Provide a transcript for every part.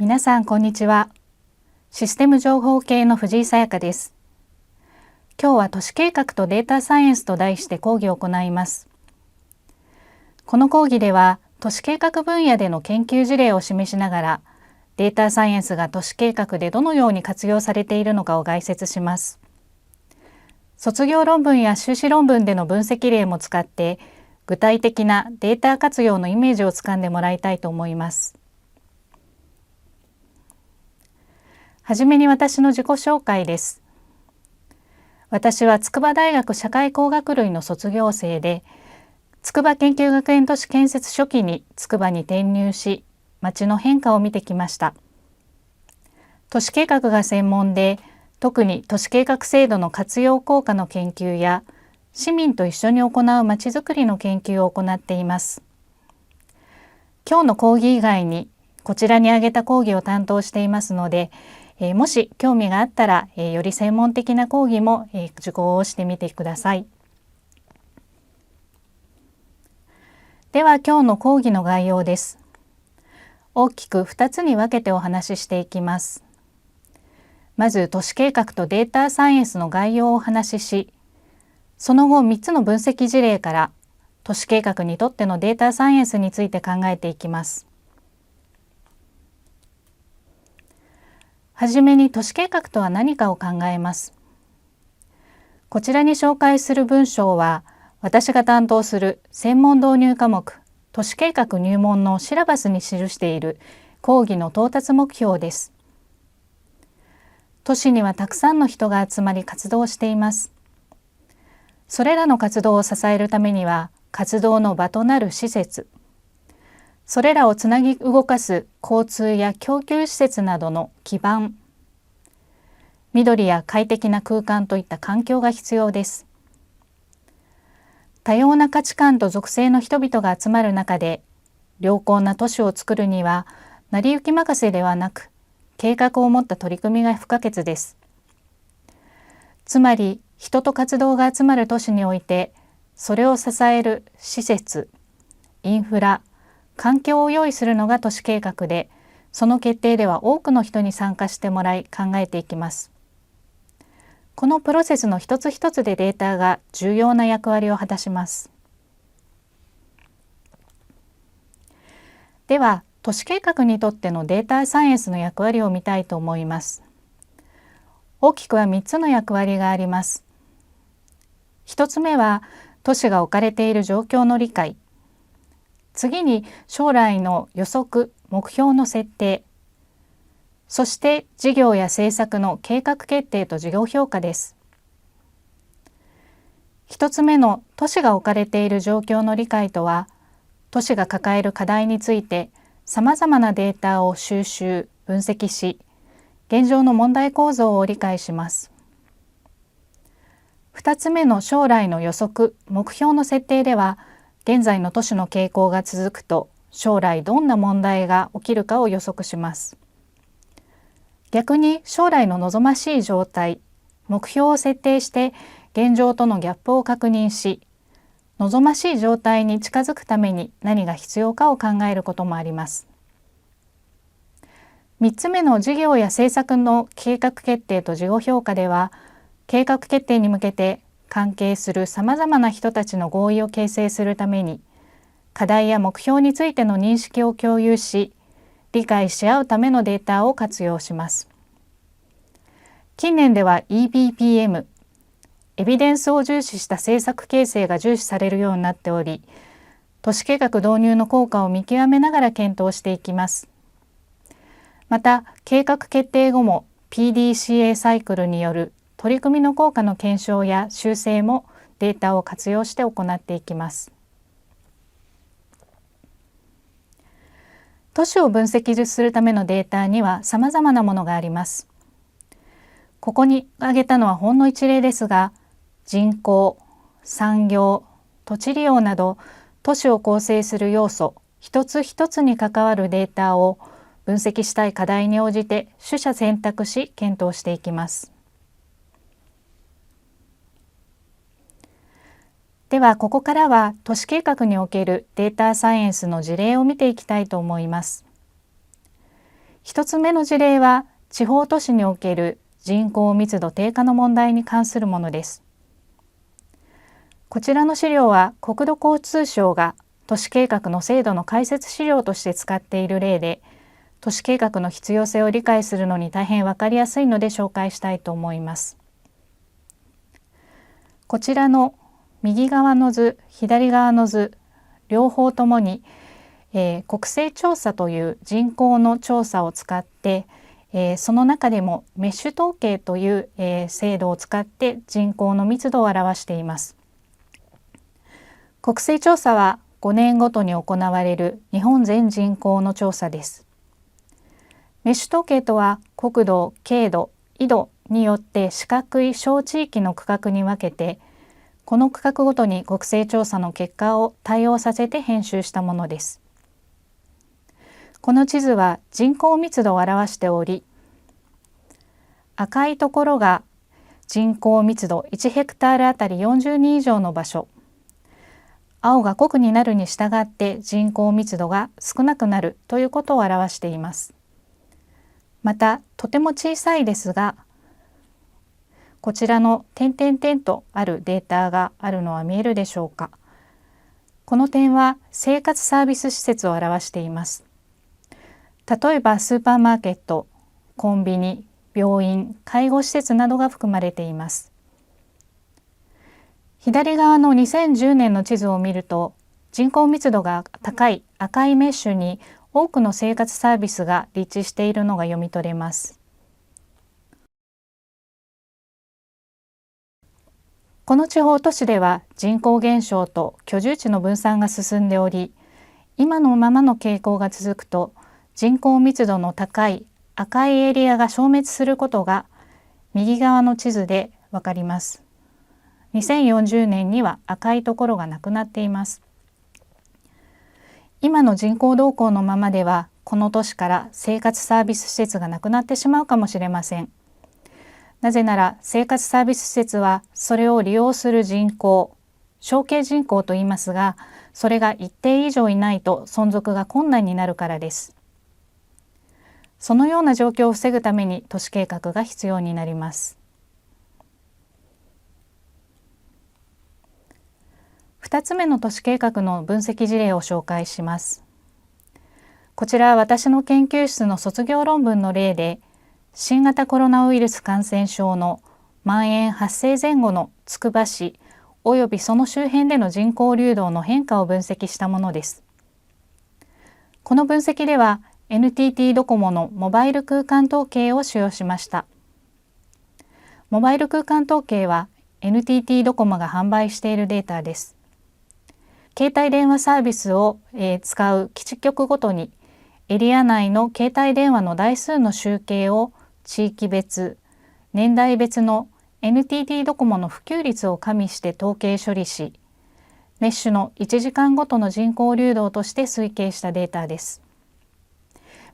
皆さんこんにちは。システム情報系の藤井さやかです。今日は都市計画とデータサイエンスと題して講義を行います。この講義では都市計画分野での研究事例を示しながら、データサイエンスが都市計画でどのように活用されているのかを概説します。卒業論文や修士論文での分析例も使って具体的なデータ活用のイメージをつかんでもらいたいと思います。はじめに私の自己紹介です。私は筑波大学社会工学類の卒業生で、筑波研究学園都市建設初期に筑波に転入し、町の変化を見てきました。都市計画が専門で、特に都市計画制度の活用効果の研究や、市民と一緒に行うまちづくりの研究を行っています。今日の講義以外に、こちらに挙げた講義を担当していますので、もし興味があったら、より専門的な講義も、受講をしてみてください。では今日の講義の概要です。大きく2つに分けてお話ししていきます。まず都市計画とデータサイエンスの概要をお話しし、その後3つの分析事例から都市計画にとってのデータサイエンスについて考えていきます。はじめに都市計画とは何かを考えます。こちらに紹介する文章は、私が担当する専門導入科目都市計画入門のシラバスに記している講義の到達目標です。都市にはたくさんの人が集まり活動しています。それらの活動を支えるためには、活動の場となる施設、それらをつなぎ動かす交通や供給施設などの基盤、緑や快適な空間といった環境が必要です。多様な価値観と属性の人々が集まる中で、良好な都市を作るには、成り行き任せではなく、計画を持った取り組みが不可欠です。つまり、人と活動が集まる都市において、それを支える施設、インフラ、環境を用意するのが都市計画で、その決定では多くの人に参加してもらい考えていきます。このプロセスの一つ一つでデータが重要な役割を果たします。では、都市計画にとってのデータサイエンスの役割を見たいと思います。大きくは3つの役割があります。1つ目は、都市が置かれている状況の理解。次に将来の予測・目標の設定、そして事業や政策の計画決定と事業評価です。一つ目の都市が置かれている状況の理解とは、都市が抱える課題についてさまざまなデータを収集・分析し、現状の問題構造を理解します。二つ目の将来の予測・目標の設定では、現在の都市の傾向が続くと将来どんな問題が起きるかを予測します。逆に将来の望ましい状態、目標を設定して現状とのギャップを確認し、望ましい状態に近づくために何が必要かを考えることもあります。3つ目の事業や政策の計画決定と事後評価では、計画決定に向けて関係するさまざまな人たちの合意を形成するために、課題や目標についての認識を共有し、理解し合うためのデータを活用します。近年では EBPM、エビデンスを重視した政策形成が重視されるようになっており、都市計画導入の効果を見極めながら検討していきます。また、計画決定後も PDCA サイクルによる取り組みの効果の検証や修正もデータを活用して行っていきます。都市を分析するためのデータには様々なものがあります。ここに挙げたのはほんの一例ですが、人口、産業、土地利用など都市を構成する要素一つ一つに関わるデータを分析したい課題に応じて取捨選択し検討していきます。ではここからは都市計画におけるデータサイエンスの事例を見ていきたいと思います。1つ目の事例は地方都市における人口密度低下の問題に関するものです。こちらの資料は国土交通省が都市計画の制度の解説資料として使っている例で、都市計画の必要性を理解するのに大変わかりやすいので紹介したいと思います。こちらの右側の図、左側の図、両方ともに、国勢調査という人口の調査を使って、その中でもメッシュ統計という、制度を使って人口の密度を表しています。国勢調査は5年ごとに行われる日本全人口の調査です。メッシュ統計とは国土、経度、緯度によって四角い小地域の区画に分けて、この区画ごとに国勢調査の結果を対応させて編集したものです。この地図は人口密度を表しており、赤いところが人口密度1ヘクタールあたり40人以上の場所、青が濃くになるに従って人口密度が少なくなるということを表しています。また、とても小さいですが、こちらの点々点とあるデータがあるのは見えるでしょうか。この点は生活サービス施設を表しています。例えばスーパーマーケット、コンビニ、病院、介護施設などが含まれています。左側の2010年の地図を見ると、人口密度が高い赤いメッシュに多くの生活サービスが立地しているのが読み取れます。この地方都市では人口減少と居住地の分散が進んでおり、今のままの傾向が続くと、人口密度の高い赤いエリアが消滅することが右側の地図でわかります。2040年には赤いところがなくなっています。今の人口動向のままでは、この都市から生活サービス施設がなくなってしまうかもしれません。なぜなら生活サービス施設はそれを利用する人口、承継人口と言いますが、それが一定以上いないと存続が困難になるからです。そのような状況を防ぐために都市計画が必要になります。2つ目の都市計画の分析事例を紹介します。こちらは私の研究室の卒業論文の例で、新型コロナウイルス感染症の蔓延発生前後のつくば市およびその周辺での人口流動の変化を分析したものです。この分析では、NTT ドコモのモバイル空間統計を使用しました。モバイル空間統計は NTT ドコモが販売しているデータです。携帯電話サービスを使う基地局ごとにエリア内の携帯電話の台数の集計を地域別、年代別の NTT ドコモの普及率を加味して統計処理し、メッシュの1時間ごとの人口流動として推計したデータです。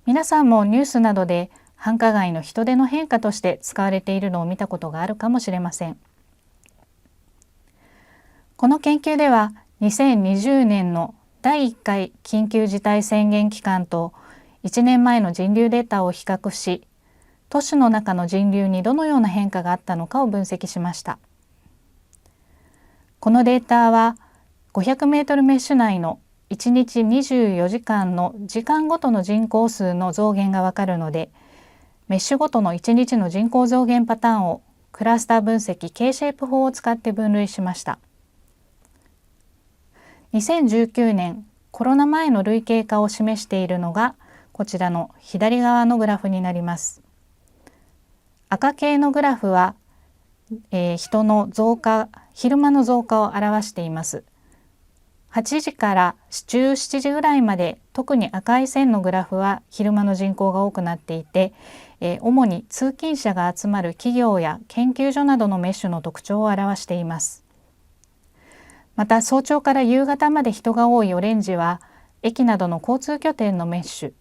皆さんもニュースなどで繁華街の人出の変化として使われているのを見たことがあるかもしれません。この研究では2020年の第1回緊急事態宣言期間と1年前の人流データを比較し、都市の中の人流にどのような変化があったのかを分析しました。このデータは500メートルメッシュ内の1日24時間の時間ごとの人口数の増減がわかるので、メッシュごとの1日の人口増減パターンをクラスター分析 K シェイプ法を使って分類しました。2019年コロナ前の累計化を示しているのがこちらの左側のグラフになります。赤系のグラフは、人の増加、昼間の増加を表しています。8時から17時ぐらいまで、特に赤い線のグラフは昼間の人口が多くなっていて、主に通勤者が集まる企業や研究所などのメッシュの特徴を表しています。また早朝から夕方まで人が多いオレンジは駅などの交通拠点のメッシュ、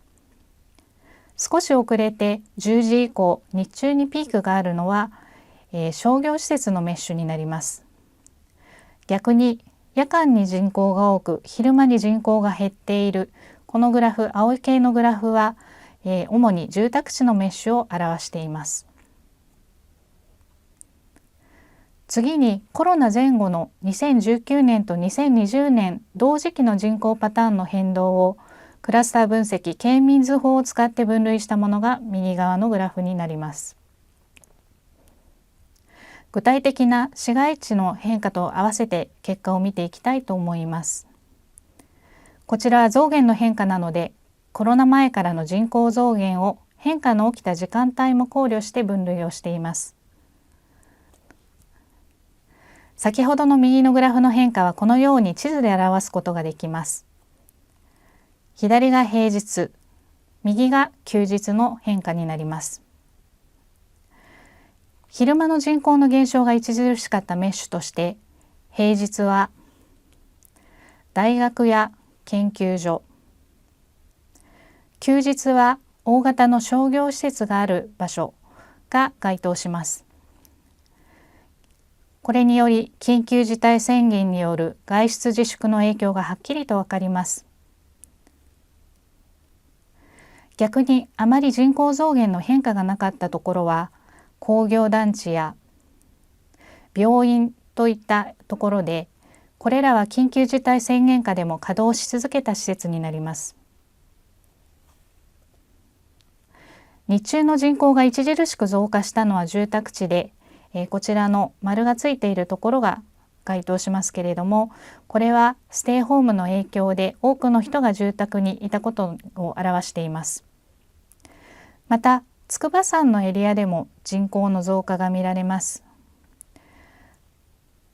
少し遅れて10時以降日中にピークがあるのは、商業施設のメッシュになります。逆に夜間に人口が多く昼間に人口が減っているこのグラフ、青い系のグラフは、主に住宅地のメッシュを表しています。次にコロナ前後の2019年と2020年同時期の人口パターンの変動をクラスター分析 K-ミーンズ法を使って分類したものが右側のグラフになります。具体的な市街地の変化と合わせて結果を見ていきたいと思います。こちらは増減の変化なので、コロナ前からの人口増減を変化の起きた時間帯も考慮して分類をしています。先ほどの右のグラフの変化はこのように地図で表すことができます。左が平日、右が休日の変化になります。昼間の人口の減少が著しかったメッシュとして、平日は大学や研究所、休日は大型の商業施設がある場所が該当します。これにより緊急事態宣言による外出自粛の影響がはっきりとわかります。逆にあまり人口増減の変化がなかったところは工業団地や病院といったところで、これらは緊急事態宣言下でも稼働し続けた施設になります。日中の人口が著しく増加したのは住宅地で、こちらの丸がついているところが該当しますけれども、これはステイホームの影響で多くの人が住宅にいたことを表しています。また筑波山のエリアでも人口の増加が見られます。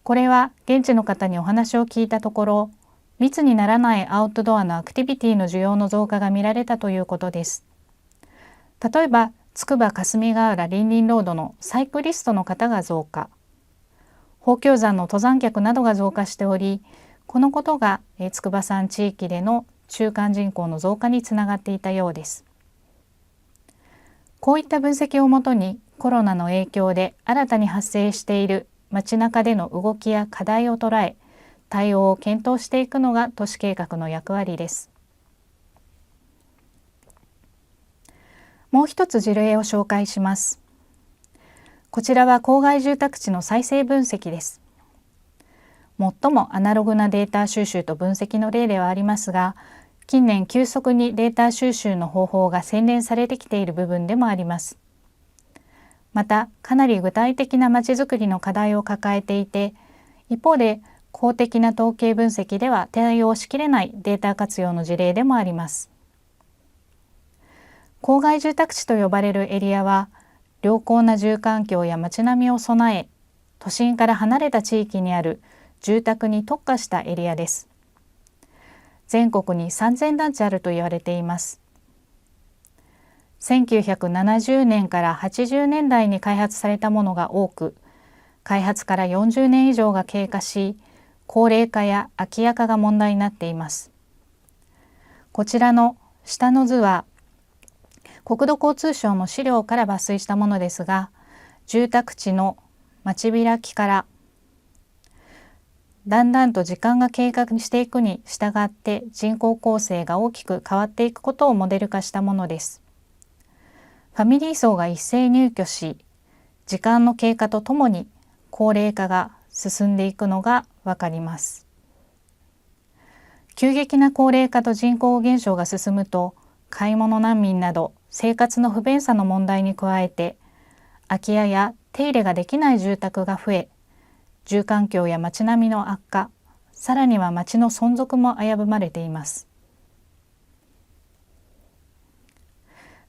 これは現地の方にお話を聞いたところ、密にならないアウトドアのアクティビティの需要の増加が見られたということです。例えば筑波霞ヶ浦林林ロードのサイクリストの方が増加、宝鏡山の登山客などが増加しており、このことが筑波山地域での中間人口の増加につながっていたようです。こういった分析をもとにコロナの影響で新たに発生している街中での動きや課題を捉え、対応を検討していくのが都市計画の役割です。もう一つ事例を紹介します。こちらは郊外住宅地の再生分析です。最もアナログなデータ収集と分析の例ではありますが、近年急速にデータ収集の方法が洗練されてきている部分でもあります。また、かなり具体的なまちづくりの課題を抱えていて、一方で公的な統計分析では対応しきれないデータ活用の事例でもあります。郊外住宅地と呼ばれるエリアは、良好な住環境や街並みを備え、都心から離れた地域にある住宅に特化したエリアです。全国に3000団地あると言われています。1970年から80年代に開発されたものが多く、開発から40年以上が経過し、高齢化や空き家化が問題になっています。こちらの下の図は、国土交通省の資料から抜粋したものですが、住宅地の街開きからだんだんと時間が経過していくに従って人口構成が大きく変わっていくことをモデル化したものです。ファミリー層が一斉入居し、時間の経過とともに高齢化が進んでいくのがわかります。急激な高齢化と人口減少が進むと、買い物難民など生活の不便さの問題に加えて、空き家や手入れができない住宅が増え、住環境や街並みの悪化、さらには街の存続も危ぶまれています。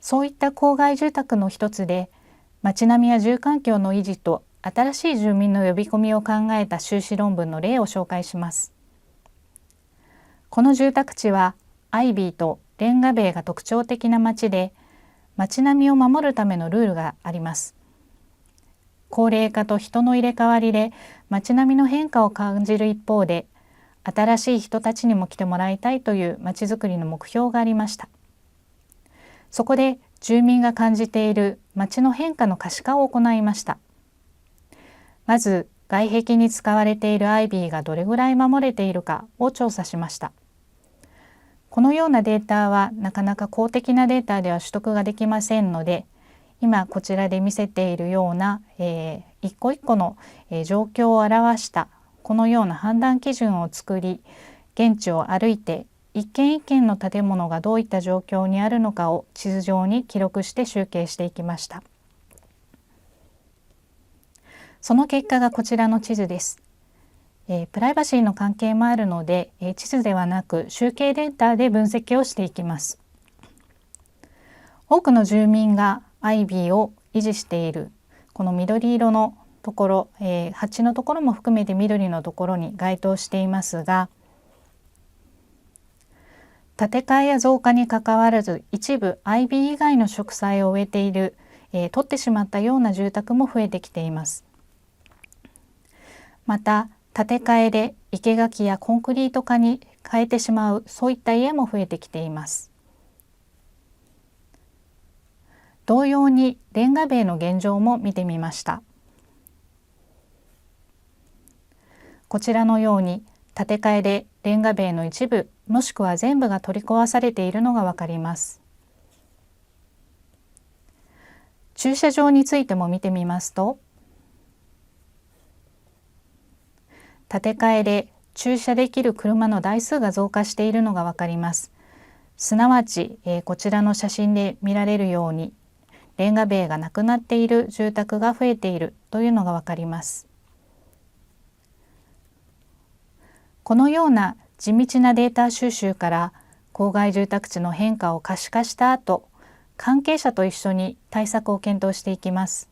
そういった郊外住宅の一つで、街並みや住環境の維持と新しい住民の呼び込みを考えた修士論文の例を紹介します。この住宅地はアイビーとレンガ塀が特徴的な街で、街並みを守るためのルールがあります。高齢化と人の入れ替わりで街並みの変化を感じる一方で、新しい人たちにも来てもらいたいという街づくりの目標がありました。そこで住民が感じている街の変化の可視化を行いました。まず外壁に使われているアイビーがどれぐらい守れているかを調査しました。このようなデータはなかなか公的なデータでは取得ができませんので、今こちらで見せているような、一個一個の、状況を表したこのような判断基準を作り、現地を歩いて一軒一軒の建物がどういった状況にあるのかを地図上に記録して集計していきました。その結果がこちらの地図です。プライバシーの関係もあるので、地図ではなく集計データで分析をしていきます。多くの住民がアイビーを維持しているこの緑色のところ、鉢のところも含めて緑のところに該当していますが、建て替えや増加にかかわらず一部アイビー以外の植栽を植えている、取ってしまったような住宅も増えてきています。また建て替えで生垣やコンクリート化に変えてしまう、そういった家も増えてきています。同様にレンガ塀の現状も見てみました。こちらのように建て替えでレンガ塀の一部もしくは全部が取り壊されているのがわかります。駐車場についても見てみますと、建て替えで駐車できる車の台数が増加しているのがわかります。すなわち、こちらの写真で見られるようにレンガ塀がなくなっている住宅が増えているというのがわかります。このような地道なデータ収集から郊外住宅地の変化を可視化した後、関係者と一緒に対策を検討していきます。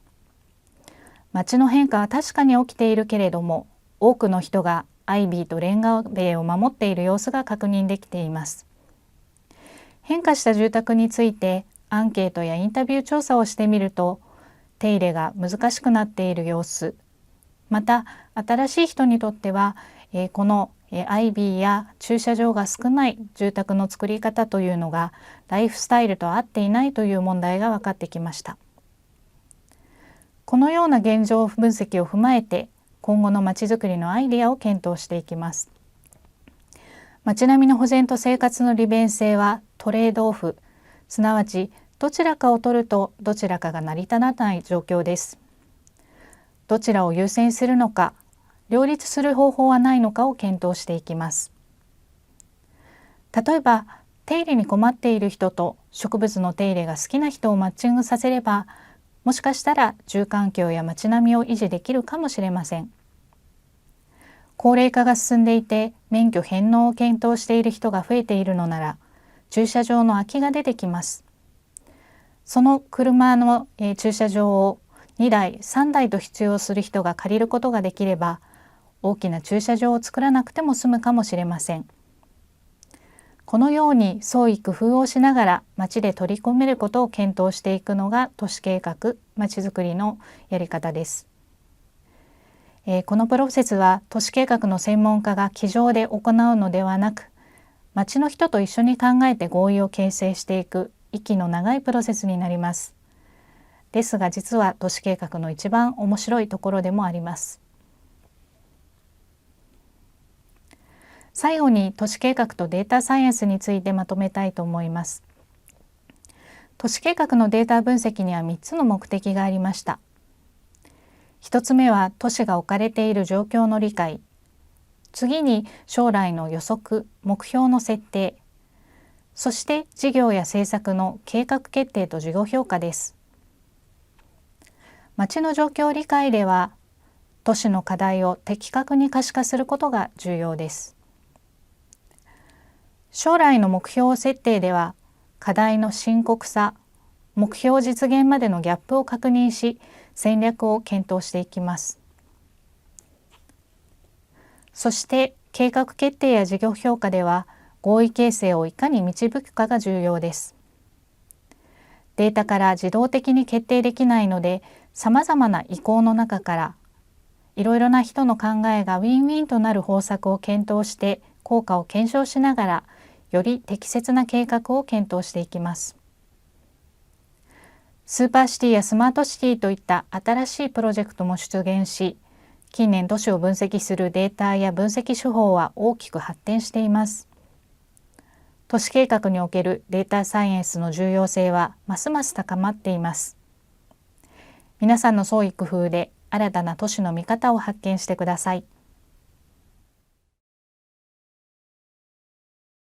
街の変化は確かに起きているけれども、多くの人がアイビーとレンガ塀を守っている様子が確認できています。変化した住宅についてアンケートやインタビュー調査をしてみると、手入れが難しくなっている様子、また新しい人にとっては、このアイビーや駐車場が少ない住宅の作り方というのがライフスタイルと合っていないという問題が分かってきました。このような現状分析を踏まえて今後のまちづくりのアイデアを検討していきます。街並みの保全と生活の利便性はトレードオフ、すなわちどちらかを取るとどちらかが成り立たない状況です。どちらを優先するのか、両立する方法はないのかを検討していきます。例えば手入れに困っている人と植物の手入れが好きな人をマッチングさせれば、もしかしたら住環境や街並みを維持できるかもしれません。高齢化が進んでいて免許返納を検討している人が増えているのなら、駐車場の空きが出てきます。その車の、駐車場を2台3台と必要する人が借りることができれば、大きな駐車場を作らなくても済むかもしれません。このように創意工夫をしながら街で取り込めることを検討していくのが都市計画・街づくりのやり方です。このプロセスは都市計画の専門家が机上で行うのではなく、街の人と一緒に考えて合意を形成していく息の長いプロセスになります。ですが実は都市計画の一番面白いところでもあります。最後に都市計画とデータサイエンスについてまとめたいと思います。都市計画のデータ分析には3つの目的がありました。1つ目は都市が置かれている状況の理解。次に将来の予測・目標の設定。そして事業や政策の計画決定と事後評価です。街の状況理解では、都市の課題を的確に可視化することが重要です。将来の目標設定では、課題の深刻さ、目標実現までのギャップを確認し、戦略を検討していきます。そして計画決定や事業評価では、合意形成をいかに導くかが重要です。データから自動的に決定できないので、さまざまな意向の中からいろいろな人の考えがウィンウィンとなる方策を検討して効果を検証しながら、より適切な計画を検討していきます。スーパーシティやスマートシティといった新しいプロジェクトも出現し、近年都市を分析するデータや分析手法は大きく発展しています。都市計画におけるデータサイエンスの重要性はますます高まっています。皆さんの創意工夫で新たな都市の見方を発見してください。